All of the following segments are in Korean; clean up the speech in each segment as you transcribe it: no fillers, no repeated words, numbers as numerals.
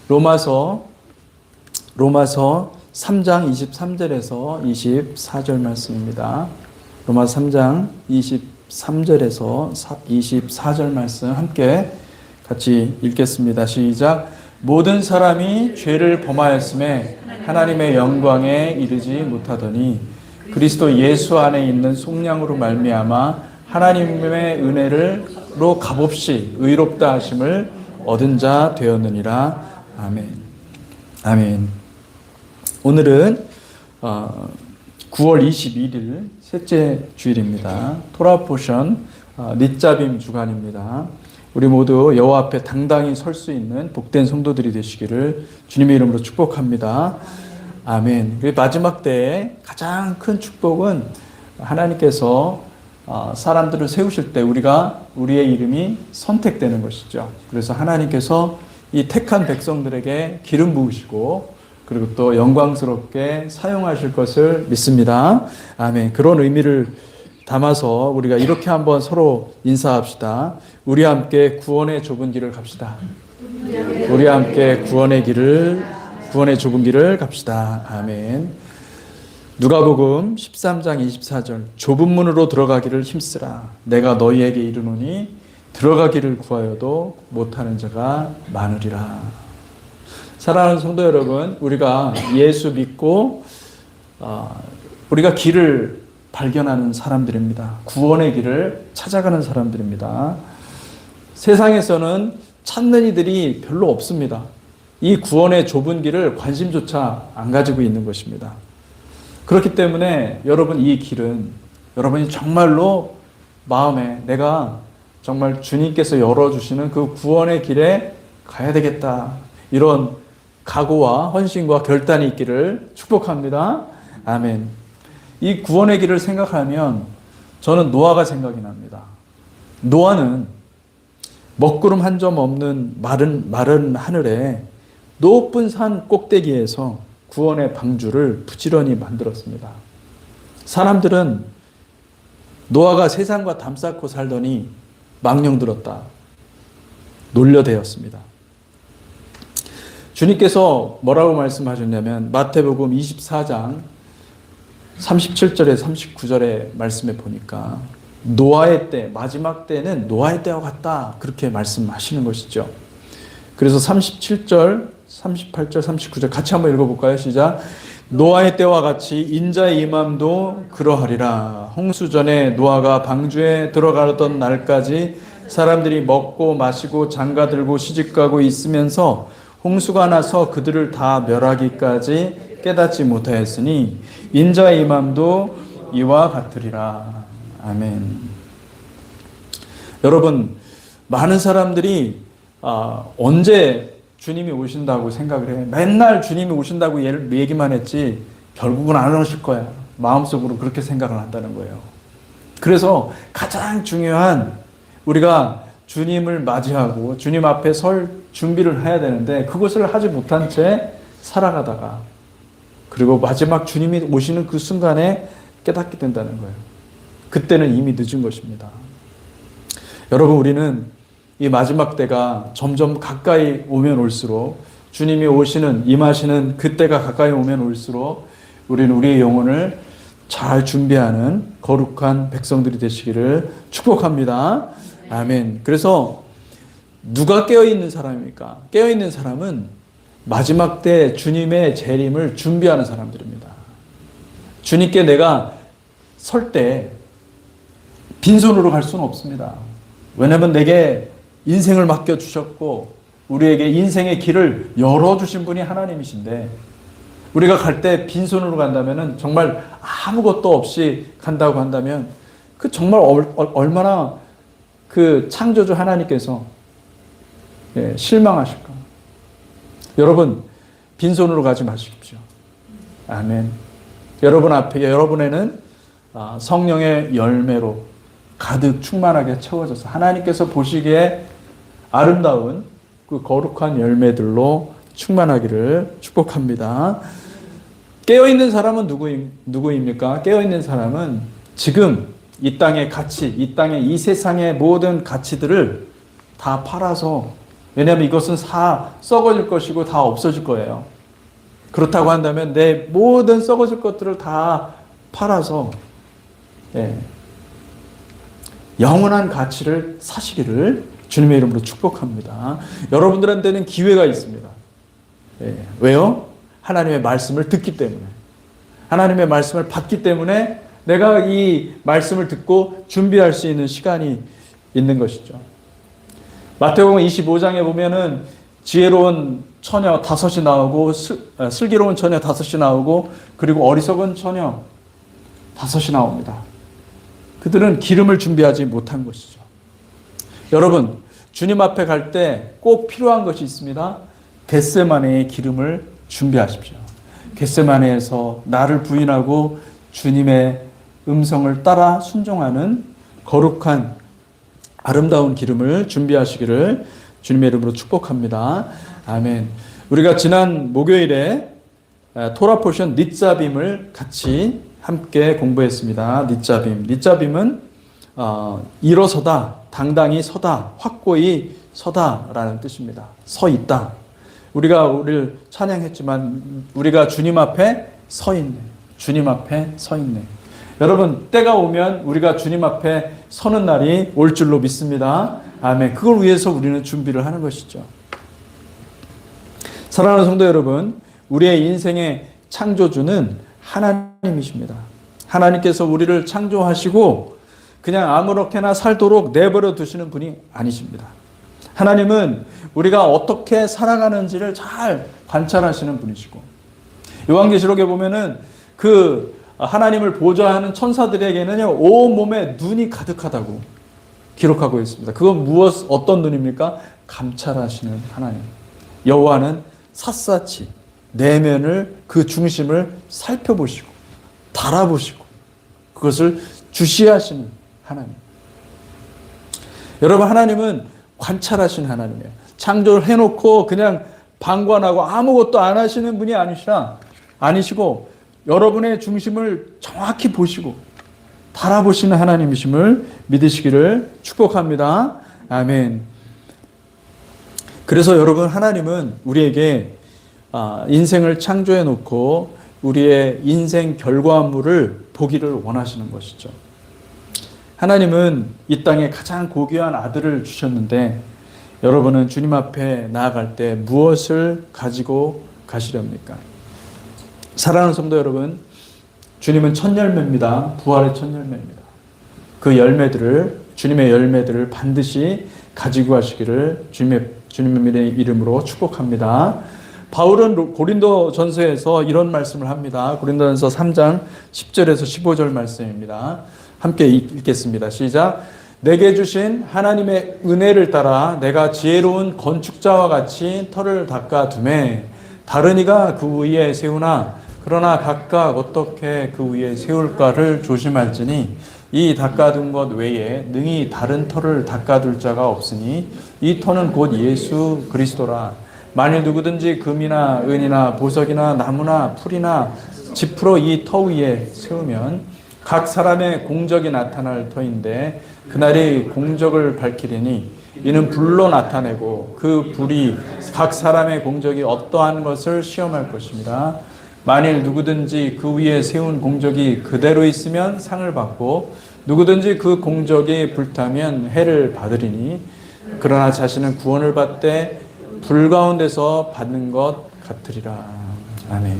로마서 3장 23절에서 24절 말씀입니다. 로마서 3장 23절에서 24절 말씀 함께 같이 읽겠습니다. 시작. 모든 사람이 죄를 범하였음에 하나님의 영광에 이르지 못하더니 그리스도 예수 안에 있는 속량으로 말미암아 하나님의 은혜로 값없이 의롭다 하심을 얻은 자 되었느니라. 아멘. 아멘. 오늘은 9월 21일 셋째 주일입니다. 토라 포션 닛자빔 주간입니다. 우리 모두 여호와 앞에 당당히 설 수 있는 복된 성도들이 되시기를 주님의 이름으로 축복합니다. 아멘. 마지막 때에 가장 큰 축복은 하나님께서 사람들을 세우실 때 우리의 이름이 선택되는 것이죠. 그래서 하나님께서 이 택한 백성들에게 기름 부으시고 그리고 또 영광스럽게 사용하실 것을 믿습니다. 아멘. 그런 의미를 담아서 우리가 이렇게 한번 서로 인사합시다. 우리 함께 구원의 좁은 길을 갑시다. 우리 함께 구원의 좁은 길을 갑시다. 아멘. 누가복음 13장 24절. 좁은 문으로 들어가기를 힘쓰라. 내가 너희에게 이르노니 들어가기를 구하여도 못하는 자가 많으리라. 사랑하는 성도 여러분, 우리가 예수 믿고 우리가 길을 발견하는 사람들입니다. 구원의 길을 찾아가는 사람들입니다. 세상에서는 찾는 이들이 별로 없습니다. 이 구원의 좁은 길을 관심조차 안 가지고 있는 것입니다. 그렇기 때문에 여러분, 이 길은 여러분이 정말로 마음에 내가 정말 주님께서 열어주시는 그 구원의 길에 가야 되겠다, 이런 각오와 헌신과 결단이 있기를 축복합니다. 아멘. 이 구원의 길을 생각하면 저는 노아가 생각이 납니다. 노아는 먹구름 한 점 없는 마른 하늘에 높은 산 꼭대기에서 구원의 방주를 부지런히 만들었습니다. 사람들은 노아가 세상과 담쌓고 살더니 망령 들었다, 놀려대었습니다. 주님께서 뭐라고 말씀하셨냐면 마태복음 24장 37절에 39절의 말씀에 보니까 노아의 때, 마지막 때는 노아의 때와 같다, 그렇게 말씀하시는 것이죠. 그래서 37절, 38절, 39절 같이 한번 읽어볼까요? 시작. 노아의 때와 같이 인자의 임함도 그러하리라. 홍수 전에 노아가 방주에 들어가던 날까지 사람들이 먹고 마시고 장가들고 시집가고 있으면서 홍수가 나서 그들을 다 멸하기까지 깨닫지 못하였으니 인자의 임함도 이와 같으리라. 아멘. 여러분, 많은 사람들이 언제 주님이 오신다고 생각을 해. 맨날 주님이 오신다고 얘기만 했지 결국은 안 오실 거야. 마음속으로 그렇게 생각을 한다는 거예요. 그래서 가장 중요한, 우리가 주님을 맞이하고 주님 앞에 설 준비를 해야 되는데 그것을 하지 못한 채 살아가다가 그리고 마지막 주님이 오시는 그 순간에 깨닫게 된다는 거예요. 그때는 이미 늦은 것입니다. 여러분, 우리는 이 마지막 때가 점점 가까이 오면 올수록, 주님이 임하시는 그때가 가까이 오면 올수록 우리는 우리의 영혼을 잘 준비하는 거룩한 백성들이 되시기를 축복합니다. 아멘. 그래서 누가 깨어있는 사람입니까? 깨어있는 사람은 마지막 때 주님의 재림을 준비하는 사람들입니다. 주님께 내가 설 때 빈손으로 갈 수는 없습니다. 왜냐하면 내게 인생을 맡겨주셨고 우리에게 인생의 길을 열어주신 분이 하나님이신데, 우리가 갈 때 빈손으로 간다면, 정말 아무것도 없이 간다고 한다면 그 정말 얼마나 그 창조주 하나님께서 실망하실까. 여러분, 빈손으로 가지 마십시오. 아멘. 여러분에는 성령의 열매로 가득 충만하게 채워져서 하나님께서 보시기에 아름다운 그 거룩한 열매들로 충만하기를 축복합니다. 깨어있는 사람은 누구입니까? 깨어있는 사람은 지금 이 땅의 가치, 이 세상의 모든 가치들을 다 팔아서 왜냐하면 이것은 다 썩어질 것이고 다 없어질 거예요. 그렇다고 한다면 내 모든 썩어질 것들을 다 팔아서 영원한 가치를 사시기를 주님의 이름으로 축복합니다. 여러분들한테는 기회가 있습니다. 왜요? 하나님의 말씀을 듣기 때문에. 하나님의 말씀을 받기 때문에 내가 이 말씀을 듣고 준비할 수 있는 시간이 있는 것이죠. 마태복음 25장에 보면은 지혜로운 처녀 5이 나오고 슬기로운 처녀 5이 나오고 그리고 어리석은 처녀 5이 나옵니다. 그들은 기름을 준비하지 못한 것이죠. 여러분, 주님 앞에 갈 때 꼭 필요한 것이 있습니다. 겟세마네의 기름을 준비하십시오. 겟세마네에서 나를 부인하고 주님의 음성을 따라 순종하는 거룩한 아름다운 기름을 준비하시기를 주님의 이름으로 축복합니다. 아멘. 우리가 지난 목요일에 토라 포션 닛자빔을 같이 함께 공부했습니다. 닛자빔은 일어서다, 당당히 서다, 확고히 서다라는 뜻입니다. 서 있다. 우리를 찬양했지만 우리가 주님 앞에 서 있네. 주님 앞에 서 있네. 여러분, 때가 오면 우리가 주님 앞에 서는 날이 올 줄로 믿습니다. 아멘. 그걸 위해서 우리는 준비를 하는 것이죠. 사랑하는 성도 여러분, 우리의 인생의 창조주는 하나님이십니다. 하나님께서 우리를 창조하시고 그냥 아무렇게나 살도록 내버려 두시는 분이 아니십니다. 하나님은 우리가 어떻게 살아가는지를 잘 관찰하시는 분이시고, 요한계시록에 보면은 그 하나님을 보좌하는 천사들에게는요, 온몸에 눈이 가득하다고 기록하고 있습니다. 그건 어떤 눈입니까? 감찰하시는 하나님. 여호와는 샅샅이 내면을, 그 중심을 살펴보시고 달아보시고 그것을 주시하시는 하나님. 여러분, 하나님은 관찰하시는 하나님이에요. 창조를 해놓고 그냥 방관하고 아무것도 안 하시는 분이 아니시고 여러분의 중심을 정확히 보시고 달아보시는 하나님이심을 믿으시기를 축복합니다. 아멘. 그래서 여러분, 하나님은 우리에게 인생을 창조해 놓고 우리의 인생 결과물을 보기를 원하시는 것이죠. 하나님은 이 땅에 가장 고귀한 아들을 주셨는데 여러분은 주님 앞에 나아갈 때 무엇을 가지고 가시렵니까? 사랑하는 성도 여러분, 주님은 첫 열매입니다. 부활의 첫 열매입니다. 그 열매들을, 주님의 열매들을 반드시 가지고 가시기를 주님의 이름으로 축복합니다. 바울은 고린도 전서에서 이런 말씀을 합니다. 고린도전서 3장 10절에서 15절 말씀입니다. 함께 읽겠습니다. 시작. 내게 주신 하나님의 은혜를 따라 내가 지혜로운 건축자와 같이 터를 닦아두매 다른 이가 그 위에 세우나 그러나 각각 어떻게 그 위에 세울까를 조심할지니 이 닦아둔 것 외에 능히 다른 터를 닦아둘 자가 없으니 이 터는 곧 예수 그리스도라. 만일 누구든지 금이나 은이나 보석이나 나무나 풀이나 지프로 이 터 위에 세우면 각 사람의 공적이 나타날 터인데 그날이 공적을 밝히리니 이는 불로 나타내고 그 불이 각 사람의 공적이 어떠한 것을 시험할 것입니다. 만일 누구든지 그 위에 세운 공적이 그대로 있으면 상을 받고 누구든지 그 공적이 불타면 해를 받으리니 그러나 자신은 구원을 받되 불 가운데서 받는 것 같으리라. 아멘.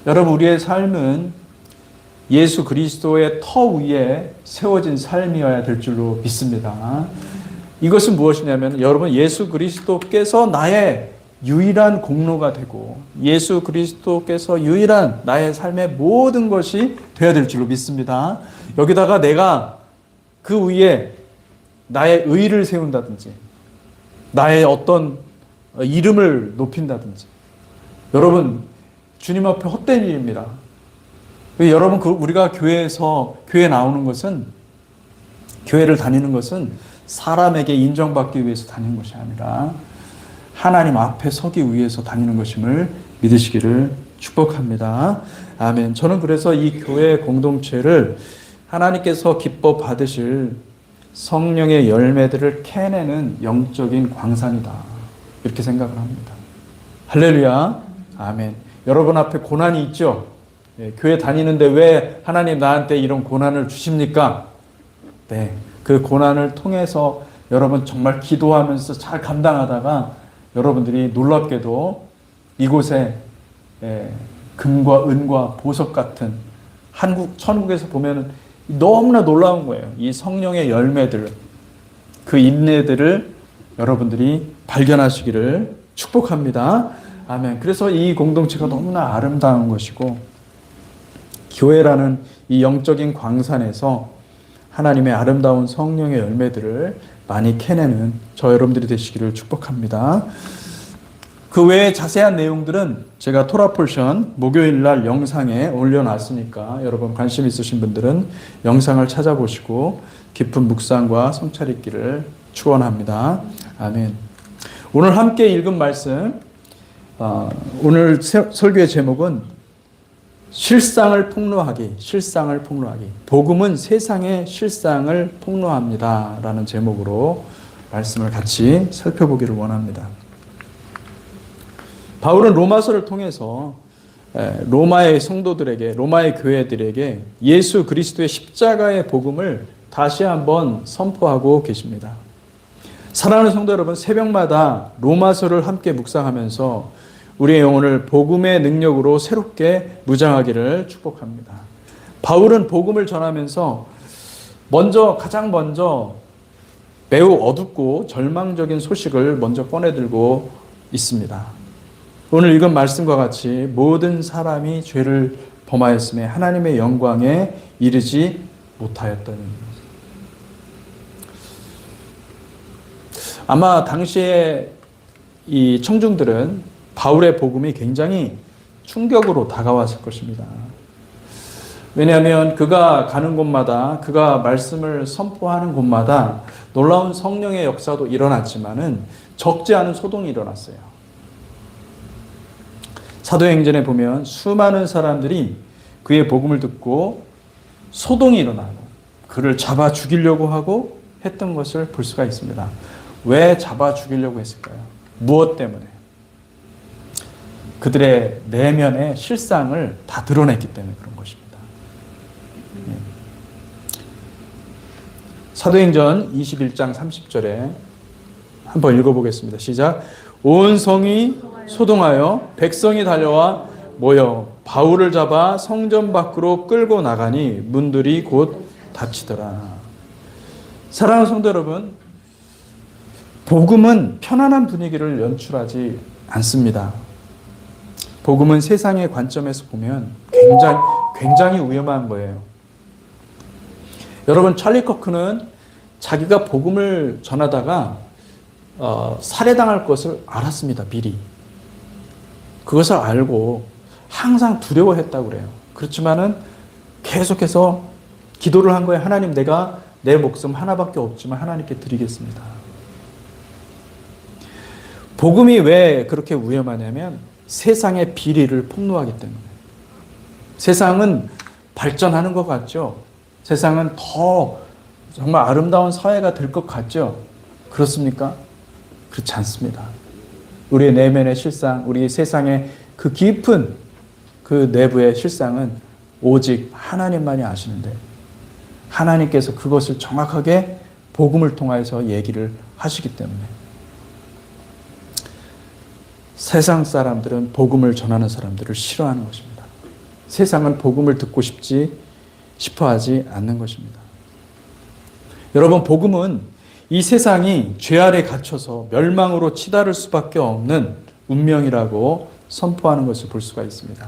여러분, 우리의 삶은 예수 그리스도의 터 위에 세워진 삶이어야 될 줄로 믿습니다. 이것은 무엇이냐면 여러분, 예수 그리스도께서 나의 유일한 공로가 되고 예수 그리스도께서 유일한 나의 삶의 모든 것이 되어야 될 줄로 믿습니다. 여기다가 내가 그 위에 나의 의를 세운다든지 나의 어떤 이름을 높인다든지 여러분, 주님 앞에 헛된 일입니다. 여러분, 우리가 교회에 나오는 것은, 교회를 다니는 것은 사람에게 인정받기 위해서 다니는 것이 아니라 하나님 앞에 서기 위해서 다니는 것임을 믿으시기를 축복합니다. 아멘. 저는 그래서 이 교회 공동체를 하나님께서 기뻐 받으실 성령의 열매들을 캐내는 영적인 광산이다. 이렇게 생각을 합니다. 할렐루야. 아멘. 여러분 앞에 고난이 있죠? 교회 다니는데 왜 하나님 나한테 이런 고난을 주십니까? 네. 그 고난을 통해서 여러분 정말 기도하면서 잘 감당하다가 여러분들이 놀랍게도 이곳에 금과 은과 보석 같은 천국에서 보면은 너무나 놀라운 거예요. 이 성령의 열매들, 그 인내들을 여러분들이 발견하시기를 축복합니다. 아멘. 그래서 이 공동체가 너무나 아름다운 것이고, 교회라는 이 영적인 광산에서 하나님의 아름다운 성령의 열매들을 많이 캐내는 저 여러분들이 되시기를 축복합니다. 그 외에 자세한 내용들은 제가 토라 포션 목요일 날 영상에 올려놨으니까 여러분 관심 있으신 분들은 영상을 찾아보시고 깊은 묵상과 성찰 있기를 축원합니다. 아멘. 오늘 함께 읽은 말씀, 오늘 설교의 제목은 실상을 폭로하기. 복음은 세상의 실상을 폭로합니다. 라는 제목으로 말씀을 같이 살펴보기를 원합니다. 바울은 로마서를 통해서 로마의 성도들에게, 로마의 교회들에게 예수 그리스도의 십자가의 복음을 다시 한번 선포하고 계십니다. 사랑하는 성도 여러분, 새벽마다 로마서를 함께 묵상하면서 우리의 영혼을 복음의 능력으로 새롭게 무장하기를 축복합니다. 바울은 복음을 전하면서 가장 먼저 매우 어둡고 절망적인 소식을 먼저 꺼내들고 있습니다. 오늘 읽은 말씀과 같이 모든 사람이 죄를 범하였음에 하나님의 영광에 이르지 못하였더니. 아마 당시에 이 청중들은 바울의 복음이 굉장히 충격으로 다가왔을 것입니다. 왜냐하면 그가 가는 곳마다, 그가 말씀을 선포하는 곳마다 놀라운 성령의 역사도 일어났지만은 적지 않은 소동이 일어났어요. 사도행전에 보면 수많은 사람들이 그의 복음을 듣고 소동이 일어나고 그를 잡아 죽이려고 하고 했던 것을 볼 수가 있습니다. 왜 잡아 죽이려고 했을까요? 무엇 때문에? 그들의 내면의 실상을 다 드러냈기 때문에 그런 것입니다. 사도행전 21장 30절에 한번 읽어보겠습니다. 시작. 온 성이 소동하여 백성이 달려와 모여 바울을 잡아 성전 밖으로 끌고 나가니 문들이 곧 닫히더라. 사랑하는 성도 여러분, 복음은 편안한 분위기를 연출하지 않습니다. 복음은 세상의 관점에서 보면 굉장히 위험한 거예요. 여러분, 찰리 커크는 자기가 복음을 전하다가 살해당할 것을 알았습니다. 미리. 그것을 알고 항상 두려워했다고 그래요. 그렇지만은 계속해서 기도를 한 거예요. 하나님, 내가 내 목숨 하나밖에 없지만 하나님께 드리겠습니다. 복음이 왜 그렇게 위험하냐면 세상의 비리를 폭로하기 때문에. 세상은 발전하는 것 같죠? 세상은 더 정말 아름다운 사회가 될 것 같죠? 그렇습니까? 그렇지 않습니다. 우리의 내면의 실상, 우리 세상의 그 깊은 그 내부의 실상은 오직 하나님만이 아시는데 하나님께서 그것을 정확하게 복음을 통해서 얘기를 하시기 때문에 세상 사람들은 복음을 전하는 사람들을 싫어하는 것입니다. 세상은 복음을 듣고 싶어 하지 않는 것입니다. 여러분, 복음은 이 세상이 죄 아래 갇혀서 멸망으로 치달을 수밖에 없는 운명이라고 선포하는 것을 볼 수가 있습니다.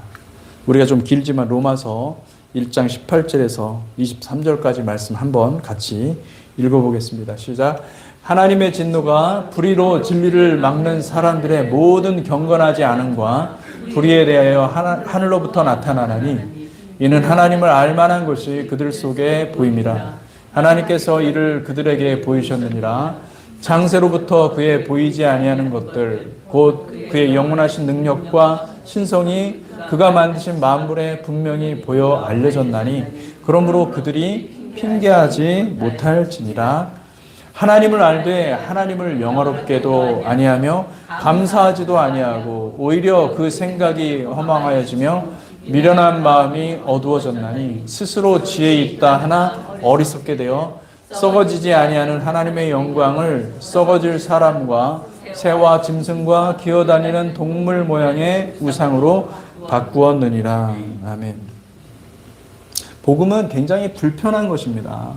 우리가 좀 길지만 로마서 1장 18절에서 23절까지 말씀 한번 같이 읽어보겠습니다. 시작. 하나님의 진노가 불의로 진리를 막는 사람들의 모든 경건하지 않음과 불의에 대하여 하늘로부터 나타나나니 이는 하나님을 알만한 것이 그들 속에 보임이라. 하나님께서 이를 그들에게 보이셨느니라. 장세로부터 그의 보이지 아니하는 것들 곧 그의 영원하신 능력과 신성이 그가 만드신 만물에 분명히 보여 알려졌나니 그러므로 그들이 핑계하지 못할지니라. 하나님을 알되 하나님을 영화롭게도 아니하며 감사하지도 아니하고 오히려 그 생각이 허망하여지며 미련한 마음이 어두워졌나니 스스로 지혜 있다 하나 어리석게 되어 썩어지지 아니하는 하나님의 영광을 썩어질 사람과 새와 짐승과 기어다니는 동물 모양의 우상으로 바꾸었느니라. 아멘. 복음은 굉장히 불편한 것입니다.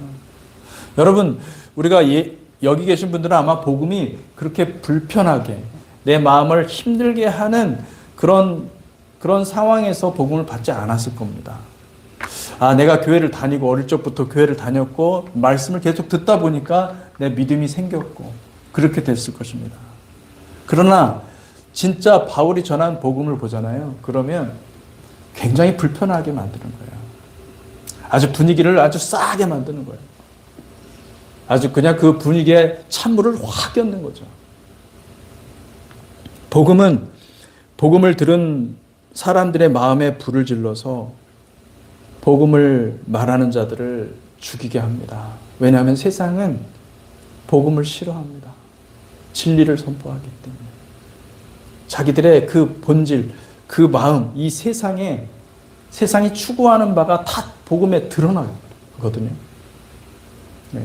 여러분, 우리가 여기 계신 분들은 아마 복음이 그렇게 불편하게 내 마음을 힘들게 하는 그런 상황에서 복음을 받지 않았을 겁니다. 내가 교회를 다니고 어릴 적부터 교회를 다녔고 말씀을 계속 듣다 보니까 내 믿음이 생겼고 그렇게 됐을 것입니다. 그러나 진짜 바울이 전한 복음을 보잖아요. 그러면 굉장히 불편하게 만드는 거예요. 아주 분위기를 아주 싸게 만드는 거예요. 아주 그냥 그 분위기에 찬물을 확 꼈는 거죠. 복음을 들은 사람들의 마음에 불을 질러서 복음을 말하는 자들을 죽이게 합니다. 왜냐하면 세상은 복음을 싫어합니다. 진리를 선포하기 때문에. 자기들의 그 본질, 그 마음, 이 세상이 추구하는 바가 다 복음에 드러나거든요. 네.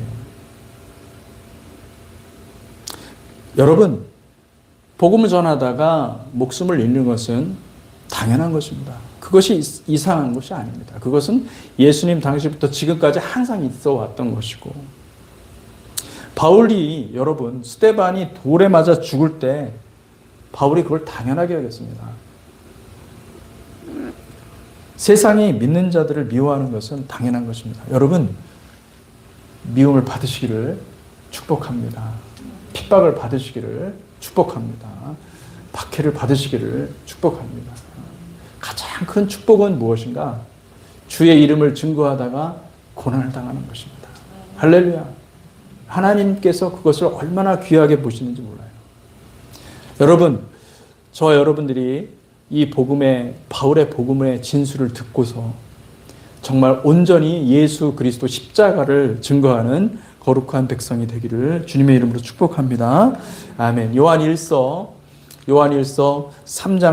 여러분, 복음을 전하다가 목숨을 잃는 것은 당연한 것입니다. 그것이 이상한 것이 아닙니다. 그것은 예수님 당시부터 지금까지 항상 있어 왔던 것이고, 바울이 여러분 스데반이 돌에 맞아 죽을 때 바울이 그걸 당연하게 여겼습니다. 세상이 믿는 자들을 미워하는 것은 당연한 것입니다. 여러분, 미움을 받으시기를 축복합니다. 핍박을 받으시기를 축복합니다. 박해를 받으시기를 축복합니다. 가장 큰 축복은 무엇인가? 주의 이름을 증거하다가 고난을 당하는 것입니다. 할렐루야. 하나님께서 그것을 얼마나 귀하게 보시는지 몰라요. 여러분, 저와 여러분들이 이 바울의 복음의 진술을 듣고서 정말 온전히 예수 그리스도 십자가를 증거하는 거룩한 백성이 되기를 주님의 이름으로 축복합니다. 아멘. 요한일서 3장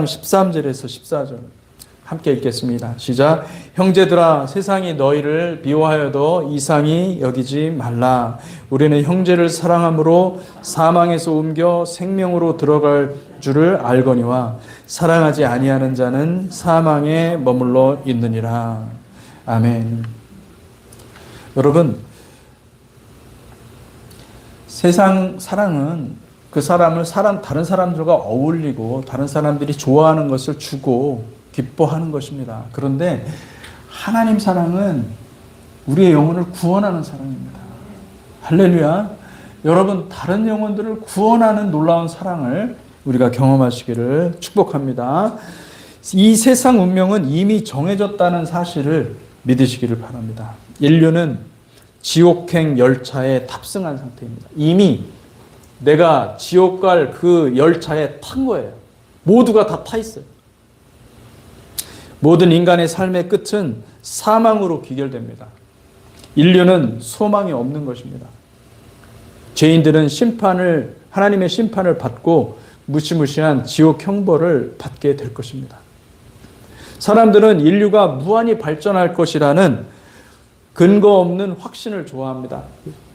13절에서 14절 함께 읽겠습니다. 시작. 형제들아, 세상이 너희를 미워하여도 이상히 여기지 말라. 우리는 형제를 사랑함으로 사망에서 옮겨 생명으로 들어갈 줄을 알거니와 사랑하지 아니하는 자는 사망에 머물러 있느니라. 아멘. 여러분, 세상 사랑은 그 사람을 다른 사람들과 어울리고 다른 사람들이 좋아하는 것을 주고 기뻐하는 것입니다. 그런데 하나님 사랑은 우리의 영혼을 구원하는 사랑입니다. 할렐루야. 여러분, 다른 영혼들을 구원하는 놀라운 사랑을 우리가 경험하시기를 축복합니다. 이 세상 운명은 이미 정해졌다는 사실을 믿으시기를 바랍니다. 인류는 지옥행 열차에 탑승한 상태입니다. 이미 내가 지옥 갈 그 열차에 탄 거예요. 모두가 다 타 있어요. 모든 인간의 삶의 끝은 사망으로 귀결됩니다. 인류는 소망이 없는 것입니다. 죄인들은 하나님의 심판을 받고 무시무시한 지옥 형벌을 받게 될 것입니다. 사람들은 인류가 무한히 발전할 것이라는 근거 없는 확신을 좋아합니다.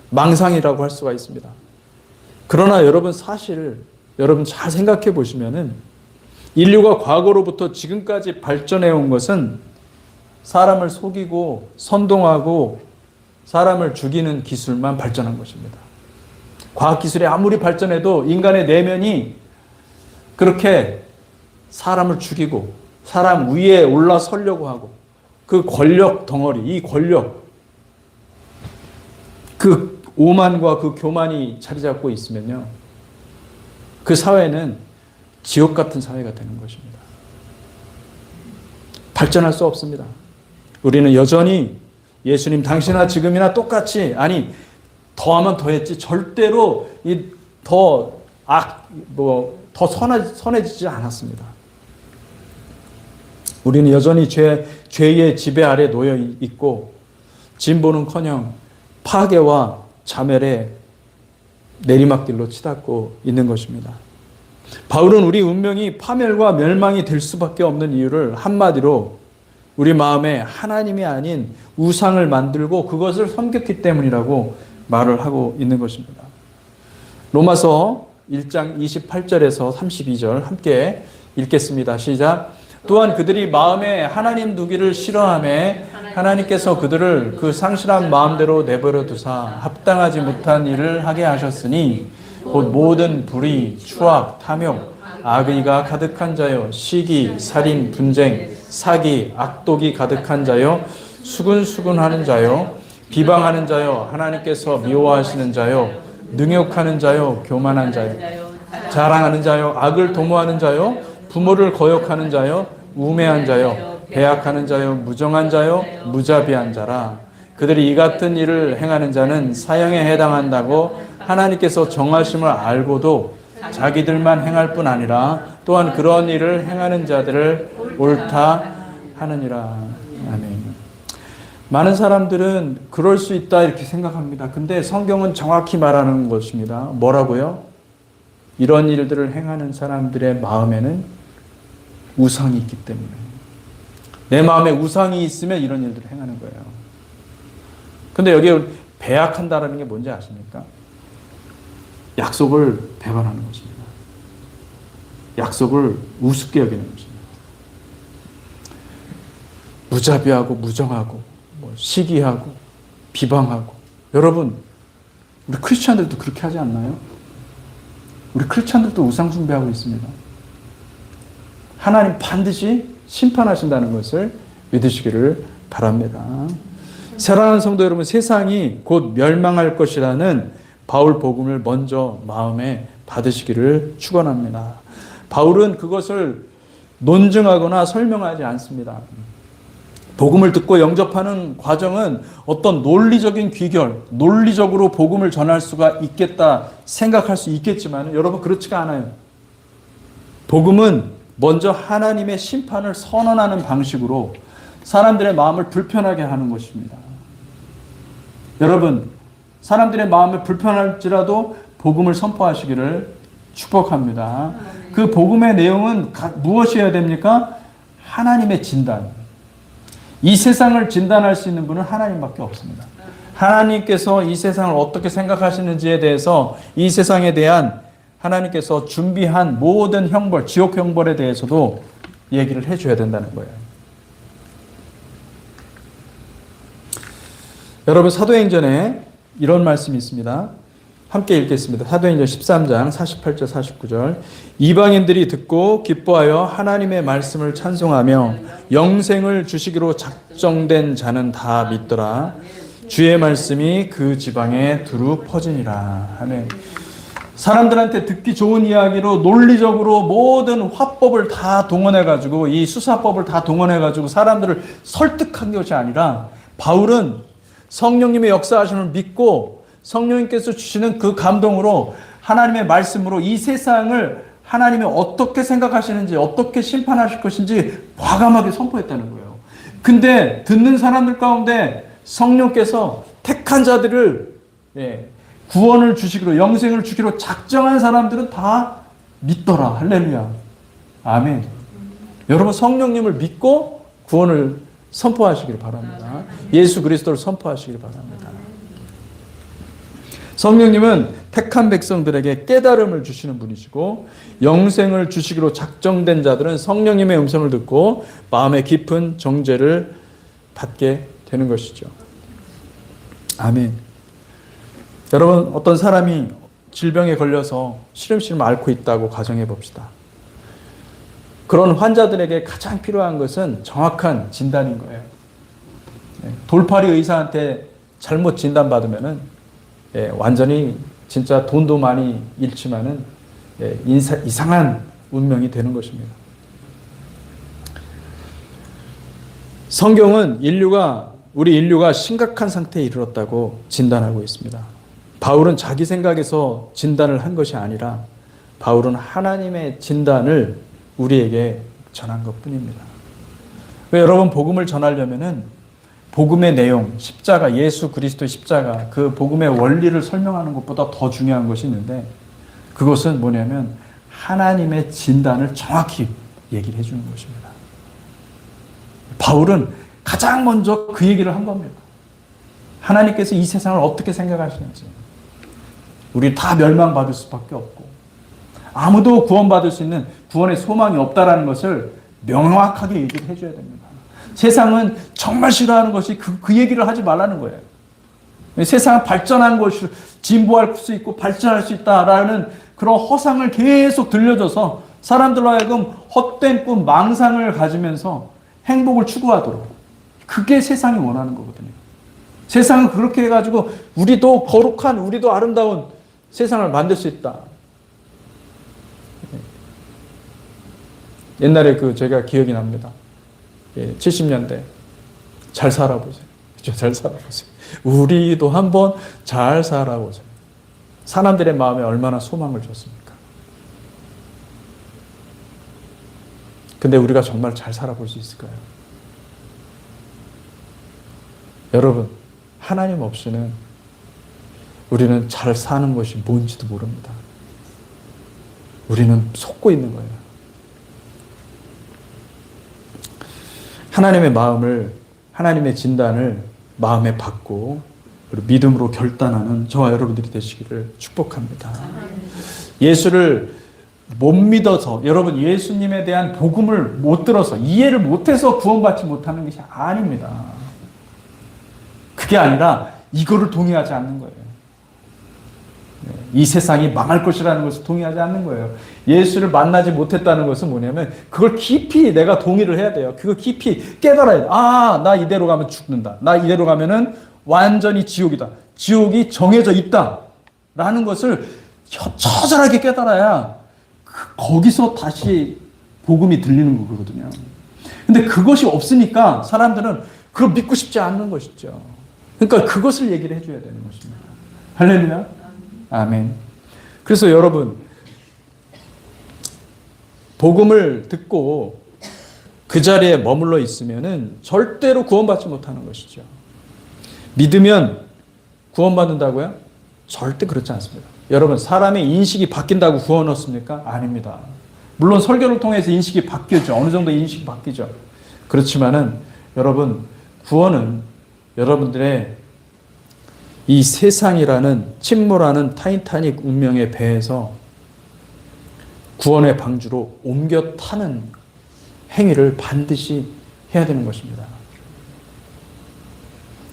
망상이라고 할 수가 있습니다. 그러나 여러분, 여러분 잘 생각해 보시면은 인류가 과거로부터 지금까지 발전해 온 것은 사람을 속이고 선동하고 사람을 죽이는 기술만 발전한 것입니다. 과학기술이 아무리 발전해도 인간의 내면이 그렇게 사람을 죽이고 사람 위에 올라서려고 하고 그 권력 덩어리, 이 권력, 그 오만과 그 교만이 자리 잡고 있으면요, 그 사회는 지옥 같은 사회가 되는 것입니다. 발전할 수 없습니다. 우리는 여전히 예수님 당시나 지금이나 똑같이, 더하면 더했지 절대로 더 선해지지 않았습니다. 우리는 여전히 죄의 지배 아래 놓여 있고 진보는커녕 파괴와 자멸의 내리막길로 치닫고 있는 것입니다. 바울은 우리 운명이 파멸과 멸망이 될 수밖에 없는 이유를 한마디로 우리 마음에 하나님이 아닌 우상을 만들고 그것을 섬겼기 때문이라고 말을 하고 있는 것입니다. 로마서 1장 28절에서 32절 함께 읽겠습니다. 시작. 또한 그들이 마음에 하나님 두기를 싫어하매 하나님께서 그들을 그 상실한 마음대로 내버려 두사 합당하지 못한 일을 하게 하셨으니 곧 모든 불의, 추악, 탐욕, 악의가 가득한 자요, 시기, 살인, 분쟁, 사기, 악독이 가득한 자요, 수근수근하는 자요, 비방하는 자요, 하나님께서 미워하시는 자요, 능욕하는 자요, 교만한 자요, 자랑하는 자요, 악을 도모하는 자요, 부모를 거역하는 자요, 우매한 자요, 배약하는 자요, 무정한 자요, 무자비한 자라. 그들이 이 같은 일을 행하는 자는 사형에 해당한다고 하나님께서 정하심을 알고도 자기들만 행할 뿐 아니라 또한 그런 일을 행하는 자들을 옳다 하느니라. 아멘. 많은 사람들은 그럴 수 있다 이렇게 생각합니다. 근데 성경은 정확히 말하는 것입니다. 뭐라고요? 이런 일들을 행하는 사람들의 마음에는 우상이 있기 때문에. 내 마음에 우상이 있으면 이런 일들을 행하는 거예요. 근데 여기에 배약한다라는 게 뭔지 아십니까? 약속을 배반하는 것입니다. 약속을 우습게 여기는 것입니다. 무자비하고 무정하고 시기하고 비방하고. 여러분, 우리 크리스찬들도 그렇게 하지 않나요? 우리 크리스찬들도 우상 숭배하고 있습니다. 하나님 반드시 심판하신다는 것을 믿으시기를 바랍니다. 사랑하는 성도 여러분, 세상이 곧 멸망할 것이라는 바울 복음을 먼저 마음에 받으시기를 축원합니다. 바울은 그것을 논증하거나 설명하지 않습니다. 복음을 듣고 영접하는 과정은 어떤 논리적인 귀결, 논리적으로 복음을 전할 수가 있겠다 생각할 수 있겠지만 여러분 그렇지가 않아요. 복음은 먼저 하나님의 심판을 선언하는 방식으로 사람들의 마음을 불편하게 하는 것입니다. 여러분, 사람들의 마음을 불편할지라도 복음을 선포하시기를 축복합니다. 그 복음의 내용은 무엇이어야 됩니까? 하나님의 진단. 이 세상을 진단할 수 있는 분은 하나님밖에 없습니다. 하나님께서 이 세상을 어떻게 생각하시는지에 대해서 이 세상에 대한 하나님께서 준비한 모든 형벌, 지옥 형벌에 대해서도 얘기를 해줘야 된다는 거예요. 여러분, 사도행전에 이런 말씀이 있습니다. 함께 읽겠습니다. 사도행전 13장 48절 49절. 이방인들이 듣고 기뻐하여 하나님의 말씀을 찬송하며 영생을 주시기로 작정된 자는 다 믿더라. 주의 말씀이 그 지방에 두루 퍼지니라. 아멘. 사람들한테 듣기 좋은 이야기로 논리적으로 모든 화법을 다 동원해가지고 이 수사법을 다 동원해가지고 사람들을 설득한 것이 아니라 바울은 성령님의 역사하심을 믿고 성령님께서 주시는 그 감동으로 하나님의 말씀으로 이 세상을 하나님이 어떻게 생각하시는지 어떻게 심판하실 것인지 과감하게 선포했다는 거예요. 근데 듣는 사람들 가운데 성령께서 택한 자들을 구원을 주시기로 영생을 주기로 작정한 사람들은 다 믿더라. 할렐루야. 아멘. 여러분 성령님을 믿고 구원을 선포하시길 바랍니다. 예수 그리스도를 선포하시길 바랍니다. 성령님은 택한 백성들에게 깨달음을 주시는 분이시고 영생을 주시기로 작정된 자들은 성령님의 음성을 듣고 마음의 깊은 정죄를 받게 되는 것이죠. 아멘. 여러분 어떤 사람이 질병에 걸려서 시름시름 앓고 있다고 가정해 봅시다. 그런 환자들에게 가장 필요한 것은 정확한 진단인 거예요. 돌팔이 의사한테 잘못 진단받으면은 완전히 진짜 돈도 많이 잃지만은 이상한 운명이 되는 것입니다. 성경은 우리 인류가 심각한 상태에 이르렀다고 진단하고 있습니다. 바울은 자기 생각에서 진단을 한 것이 아니라 바울은 하나님의 진단을 우리에게 전한 것 뿐입니다. 왜 여러분 복음을 전하려면은 복음의 내용, 십자가, 예수 그리스도의 십자가, 그 복음의 원리를 설명하는 것보다 더 중요한 것이 있는데 그것은 뭐냐면 하나님의 진단을 정확히 얘기를 해주는 것입니다. 바울은 가장 먼저 그 얘기를 한 겁니다. 하나님께서 이 세상을 어떻게 생각하시는지. 우리 다 멸망받을 수밖에 없고 아무도 구원받을 수 있는 구원의 소망이 없다라는 것을 명확하게 얘기를 해줘야 됩니다. 세상은 정말 싫어하는 것이 그 얘기를 하지 말라는 거예요. 세상은 발전한 것이 진보할 수 있고 발전할 수 있다라는 그런 허상을 계속 들려줘서 사람들로 하여금 헛된 꿈, 망상을 가지면서 행복을 추구하도록. 그게 세상이 원하는 거거든요. 세상은 그렇게 해가지고 우리도 거룩한, 우리도 아름다운 세상을 만들 수 있다. 옛날에 제가 기억이 납니다. 70년대. 잘 살아보세요. 잘 살아보세요. 우리도 한번 잘 살아보세요. 사람들의 마음에 얼마나 소망을 줬습니까? 근데 우리가 정말 잘 살아볼 수 있을까요? 여러분, 하나님 없이는 우리는 잘 사는 것이 뭔지도 모릅니다. 우리는 속고 있는 거예요. 하나님의 마음을, 하나님의 진단을 마음에 받고 그리고 믿음으로 결단하는 저와 여러분들이 되시기를 축복합니다. 예수를 못 믿어서, 여러분 예수님에 대한 복음을 못 들어서 이해를 못해서 구원받지 못하는 것이 아닙니다. 그게 아니라 이거를 동의하지 않는 거예요. 이 세상이 망할 것이라는 것을 동의하지 않는 거예요. 예수를 만나지 못했다는 것은 뭐냐면 그걸 깊이 내가 동의를 해야 돼요. 그걸 깊이 깨달아야 돼요. 아, 나 이대로 가면 죽는다. 나 이대로 가면은 완전히 지옥이다. 지옥이 정해져 있다. 라는 것을 처절하게 깨달아야 거기서 다시 복음이 들리는 거거든요. 근데 그것이 없으니까 사람들은 그걸 믿고 싶지 않는 것이죠. 그러니까 그것을 얘기를 해줘야 되는 것입니다. 할렐루야. 아멘. 그래서 여러분, 복음을 듣고 그 자리에 머물러 있으면은 절대로 구원받지 못하는 것이죠. 믿으면 구원받는다고요? 절대 그렇지 않습니다. 여러분, 사람의 인식이 바뀐다고 구원 얻습니까? 아닙니다. 물론 설교를 통해서 인식이 바뀌죠. 어느 정도 인식이 바뀌죠. 그렇지만은 여러분, 구원은 여러분들의 이 세상이라는 침몰하는 타이타닉 운명의 배에서 구원의 방주로 옮겨 타는 행위를 반드시 해야 되는 것입니다.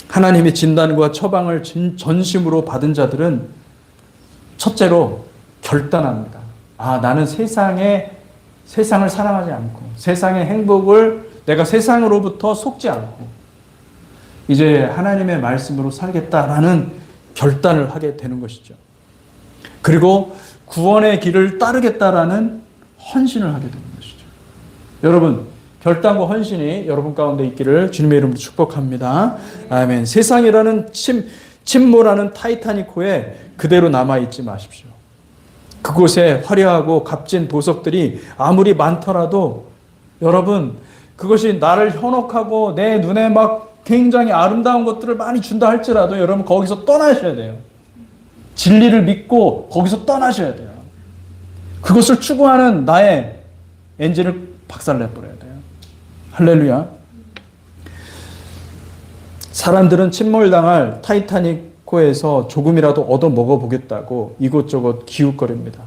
하나님의 진단과 처방을 전심으로 받은 자들은 첫째로 결단합니다. 아, 나는 세상을 사랑하지 않고 세상의 행복을 내가 세상으로부터 속지 않고 이제 하나님의 말씀으로 살겠다라는 결단을 하게 되는 것이죠. 그리고 구원의 길을 따르겠다라는 헌신을 하게 되는 것이죠. 여러분, 결단과 헌신이 여러분 가운데 있기를 주님의 이름으로 축복합니다. 아멘. 세상이라는 침몰하는 타이타닉호에 그대로 남아있지 마십시오. 그곳에 화려하고 값진 보석들이 아무리 많더라도 여러분, 그것이 나를 현혹하고 내 눈에 막 굉장히 아름다운 것들을 많이 준다 할지라도 여러분 거기서 떠나셔야 돼요. 진리를 믿고 거기서 떠나셔야 돼요. 그것을 추구하는 나의 엔진을 박살내버려야 돼요. 할렐루야. 사람들은 침몰당할 타이타닉호에서 조금이라도 얻어 먹어보겠다고 이곳저곳 기웃거립니다.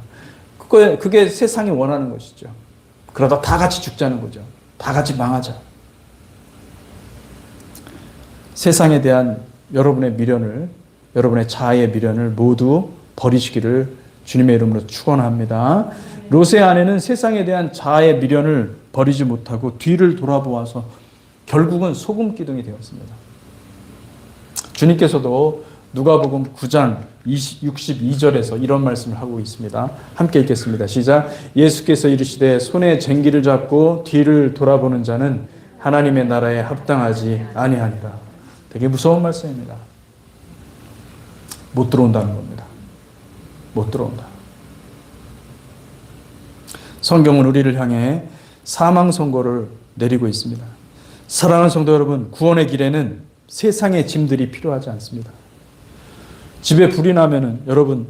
그게 세상이 원하는 것이죠. 그러다 다 같이 죽자는 거죠. 다 같이 망하자. 세상에 대한 여러분의 미련을, 여러분의 자아의 미련을 모두 버리시기를 주님의 이름으로 축원합니다. 롯의 아내는 세상에 대한 자아의 미련을 버리지 못하고 뒤를 돌아보아서 결국은 소금 기둥이 되었습니다. 주님께서도 누가복음 9장 62절에서 이런 말씀을 하고 있습니다. 함께 읽겠습니다. 시작. 예수께서 이르시되 손에 쟁기를 잡고 뒤를 돌아보는 자는 하나님의 나라에 합당하지 아니하니라. 되게 무서운 말씀입니다. 못 들어온다는 겁니다. 못 들어온다. 성경은 우리를 향해 사망 선고를 내리고 있습니다. 사랑하는 성도 여러분, 구원의 길에는 세상의 짐들이 필요하지 않습니다. 집에 불이 나면은 여러분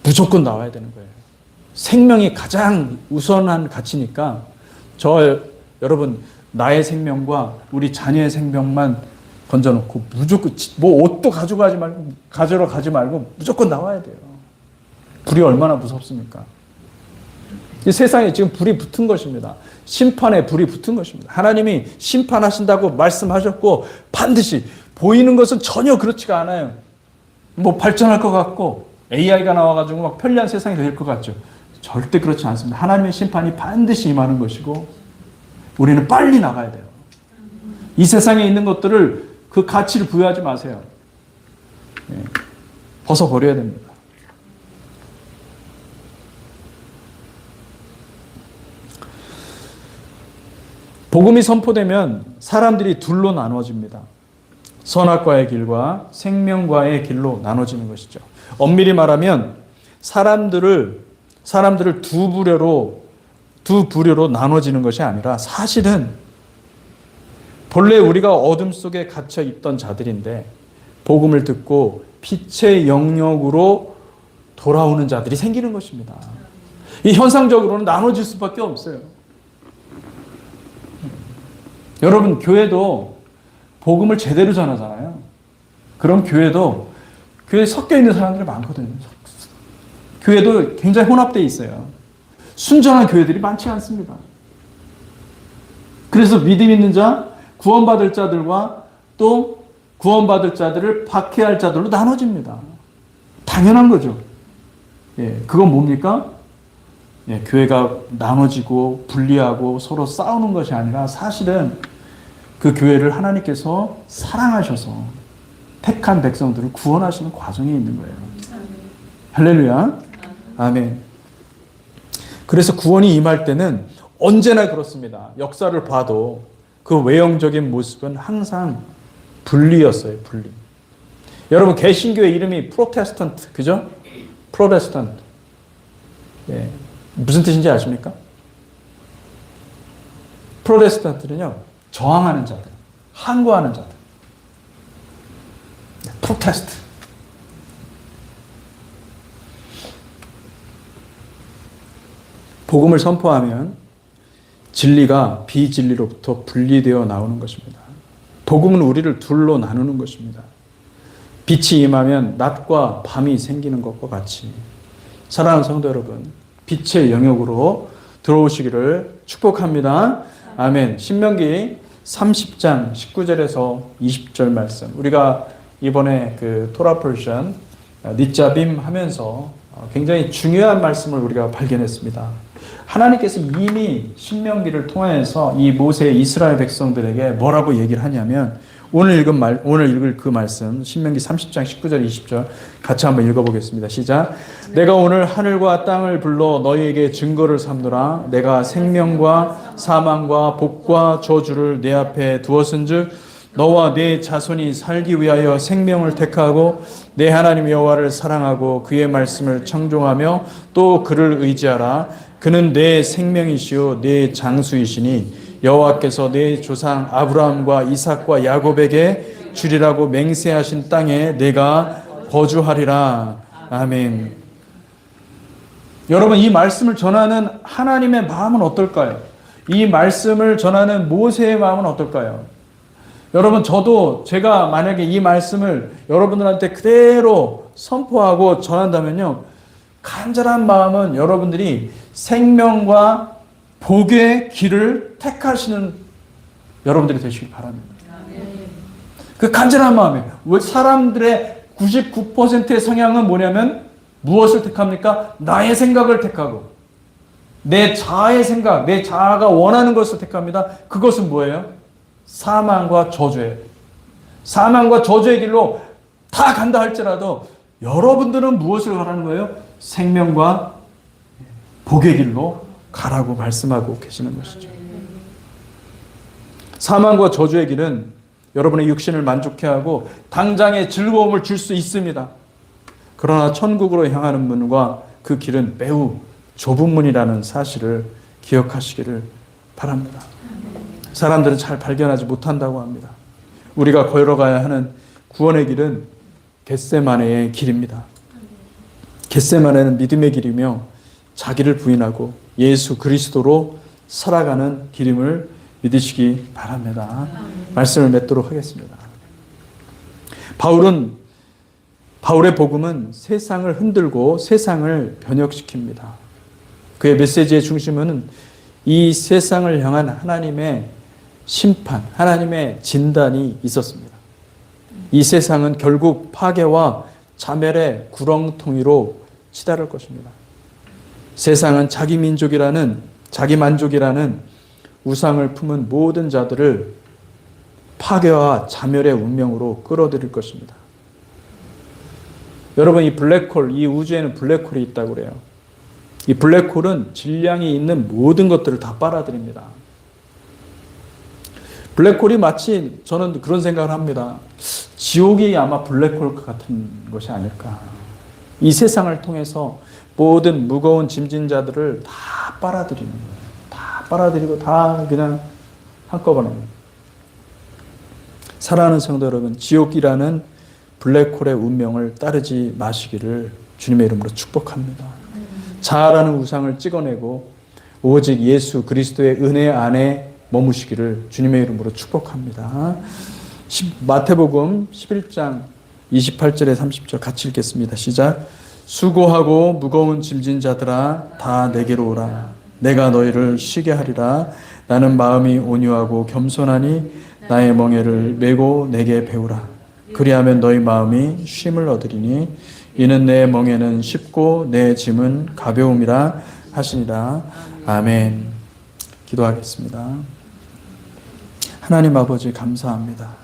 무조건 나와야 되는 거예요. 생명이 가장 우선한 가치니까 여러분 나의 생명과 우리 자녀의 생명만 건져놓고 무조건 뭐 옷도 가져러 가지 말고 무조건 나와야 돼요. 불이 얼마나 무섭습니까? 이 세상에 지금 불이 붙은 것입니다. 심판에 불이 붙은 것입니다. 하나님이 심판하신다고 말씀하셨고 반드시 보이는 것은 전혀 그렇지가 않아요. 뭐 발전할 것 같고 AI가 나와가지고 막 편리한 세상이 될 것 같죠. 절대 그렇지 않습니다. 하나님의 심판이 반드시 임하는 것이고 우리는 빨리 나가야 돼요. 이 세상에 있는 것들을 그 가치를 부여하지 마세요. 벗어버려야 됩니다. 복음이 선포되면 사람들이 둘로 나눠집니다. 선악과의 길과 생명과의 길로 나눠지는 것이죠. 엄밀히 말하면 사람들을 두 부류로 나눠지는 것이 아니라 사실은 본래 우리가 어둠 속에 갇혀 있던 자들인데 복음을 듣고 빛의 영역으로 돌아오는 자들이 생기는 것입니다. 이 현상적으로는 나눠질 수밖에 없어요. 여러분 교회도 복음을 제대로 전하잖아요. 그럼 교회에 섞여 있는 사람들이 많거든요. 교회도 굉장히 혼합되어 있어요. 순전한 교회들이 많지 않습니다. 그래서 믿음 있는 자, 구원받을 자들과 또 구원받을 자들을 박해할 자들로 나눠집니다. 당연한 거죠. 그건 뭡니까? 교회가 나눠지고 분리하고 서로 싸우는 것이 아니라 사실은 그 교회를 하나님께서 사랑하셔서 택한 백성들을 구원하시는 과정에 있는 거예요. 할렐루야. 아멘. 그래서 구원이 임할 때는 언제나 그렇습니다. 역사를 봐도 그 외형적인 모습은 항상 분리였어요. 분리. 여러분 개신교의 이름이 프로테스턴트, 그죠? 프로테스턴트. 무슨 뜻인지 아십니까? 프로테스탄트는요, 저항하는 자들, 항거하는 자들. 프로테스트. 복음을 선포하면 진리가 비진리로부터 분리되어 나오는 것입니다. 복음은 우리를 둘로 나누는 것입니다. 빛이 임하면 낮과 밤이 생기는 것과 같이 사랑하는 성도 여러분, 빛의 영역으로 들어오시기를 축복합니다. 아멘. 신명기 30장 19절에서 20절 말씀. 우리가 이번에 그 토라 퍼션 닛자빔 하면서 굉장히 중요한 말씀을 우리가 발견했습니다. 하나님께서 이미 신명기를 통해서 이 모세 이스라엘 백성들에게 뭐라고 얘기를 하냐면 오늘 읽을 그 말씀 신명기 30장 19절 20절 같이 한번 읽어보겠습니다. 시작. 내가 오늘 하늘과 땅을 불러 너희에게 증거를 삼노라. 내가 생명과 사망과 복과 저주를 내 앞에 두었은즉 너와 내 자손이 살기 위하여 생명을 택하고 내 하나님 여호와를 사랑하고 그의 말씀을 청종하며 또 그를 의지하라. 그는 내 생명이시요 내 장수이시니 여호와께서 내 조상 아브라함과 이삭과 야곱에게 주리라고 맹세하신 땅에 내가 거주하리라. 아멘. 여러분 이 말씀을 전하는 하나님의 마음은 어떨까요? 이 말씀을 전하는 모세의 마음은 어떨까요? 여러분 제가 만약에 이 말씀을 여러분들한테 그대로 선포하고 전한다면요, 간절한 마음은 여러분들이 생명과 복의 길을 택하시는 여러분들이 되시기 바랍니다. 그 간절한 마음에 사람들의 99%의 성향은 뭐냐면 무엇을 택합니까? 나의 생각을 택하고 내 자아의 생각, 내 자아가 원하는 것을 택합니다. 그것은 뭐예요? 사망과 저주예요. 사망과 저주의 길로 다 간다 할지라도 여러분들은 무엇을 가라는 거예요? 생명과 복의 길로 가라고 말씀하고 계시는 것이죠. 사망과 저주의 길은 여러분의 육신을 만족해 하고 당장의 즐거움을 줄 수 있습니다. 그러나 천국으로 향하는 문과 그 길은 매우 좁은 문이라는 사실을 기억하시기를 바랍니다. 사람들은 잘 발견하지 못한다고 합니다. 우리가 걸어가야 하는 구원의 길은 겟세마네의 길입니다. 겟세마네는 믿음의 길이며 자기를 부인하고 예수 그리스도로 살아가는 길임을 믿으시기 바랍니다. 말씀을 맺도록 하겠습니다. 바울의 복음은 세상을 흔들고 세상을 변혁시킵니다. 그의 메시지의 중심은 이 세상을 향한 하나님의 심판, 하나님의 진단이 있었습니다. 이 세상은 결국 파괴와 자멸의 구렁텅이로 치달을 것입니다. 세상은 자기 만족이라는 우상을 품은 모든 자들을 파괴와 자멸의 운명으로 끌어들일 것입니다. 여러분, 이 블랙홀, 이 우주에는 블랙홀이 있다고 그래요. 이 블랙홀은 질량이 있는 모든 것들을 다 빨아들입니다. 블랙홀이 마치, 저는 그런 생각을 합니다. 지옥이 아마 블랙홀 같은 것이 아닐까. 이 세상을 통해서 모든 무거운 짐진 자들을 다 빨아들이는 거예요. 다 빨아들이고 다 그냥 한꺼번에. 사랑하는 성도 여러분, 지옥이라는 블랙홀의 운명을 따르지 마시기를 주님의 이름으로 축복합니다. 자아라는 우상을 찍어내고 오직 예수 그리스도의 은혜 안에 머무시기를 주님의 이름으로 축복합니다. 마태복음 11장 28절에 30절 같이 읽겠습니다. 시작. 수고하고 무거운 짐진 자들아 다 내게로 오라. 내가 너희를 쉬게 하리라. 나는 마음이 온유하고 겸손하니 나의 멍에를 메고 내게 배우라. 그리하면 너희 마음이 쉼을 얻으리니 이는 내 멍에는 쉽고 내 짐은 가벼움이라 하시니라. 아멘. 기도하겠습니다. 하나님 아버지 감사합니다.